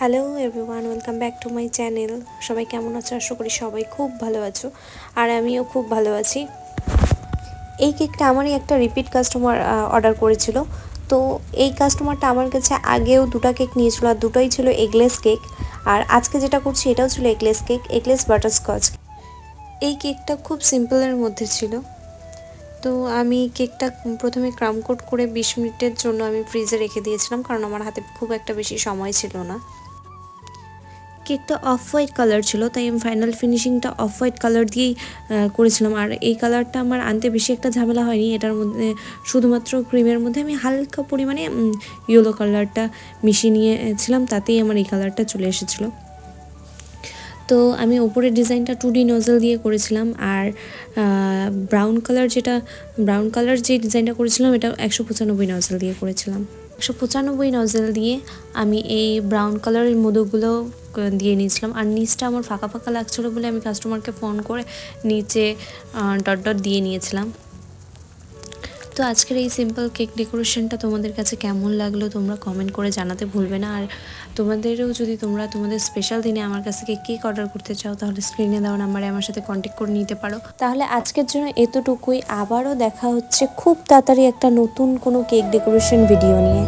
Hello everyone, welcome back to my channel. সবাই কেমন আছো? আশা করি সবাই খুব ভালো আছো, আর আমিও খুব ভালো আছি। এই কেকটা আমারই একটা রিপিট কাস্টমার অর্ডার করেছিল। তো এই কাস্টমারটা আমার কাছে আগেও দুটো কেক নিয়েছিল, আর দুটোই ছিল এগলেস কেক। আর আজকে যেটা করছি এটাও ছিল এগলেস কেক, এগলেস বাটারস্কচ। এই কেকটা খুব সিম্পলের মধ্যে ছিল। তো আমি কেকটা প্রথমে ক্রাম কোট করে 20 মিনিটের জন্য আমি ফ্রিজে রেখে দিয়েছিলাম, কারণ আমার হাতে খুব একটা বেশি সময় ছিল না। কেকটা অফ হোয়াইট কালার ছিল, তাই আমি ফাইনাল ফিনিশিংটা অফ হোয়াইট কালার দিয়েই করেছিলাম। আর এই কালারটা আমার আনতে বেশি একটা ঝামেলা হয়নি। এটার মধ্যে শুধুমাত্র ক্রিমের মধ্যে আমি হালকা পরিমাণে ইয়েলো কালারটা মিশিয়ে নিয়েছিলাম, তাতেই আমার এই কালারটা চলে এসেছিলো। তো আমি ওপরের ডিজাইনটা 2D নজল দিয়ে করেছিলাম, আর ব্রাউন কালার যে ডিজাইনটা করেছিলাম এটা 195 নজল দিয়ে করেছিলাম। 195 নজল দিয়ে আমি এই ব্রাউন কালারের মধুগুলো দিয়ে নিয়েছিলাম। আর নিচটা আমার ফাঁকা ফাঁকা লাগছিলো বলে আমি কাস্টমারকে ফোন করে নিচে ডট ডট দিয়ে নিয়েছিলাম। তো আজকের এই সিম্পল কেক ডেকোরেশনটা তোমাদের কাছে কেমন লাগলো তোমরা কমেন্ট করে জানাতে ভুলবে না। আর তোমাদেরও যদি তোমাদের স্পেশাল দিনে আমার কাছ থেকে কেক অর্ডার করতে চাও, তাহলে স্ক্রিনে দেওয়া নাম্বারে আমার সাথে কন্ট্যাক্ট করে নিতে পারো। তাহলে আজকের জন্য এতটুকুই। আবারও দেখা হচ্ছে খুব তাড়াতাড়ি একটা নতুন কোনো কেক ডেকোরেশন ভিডিও নিয়ে।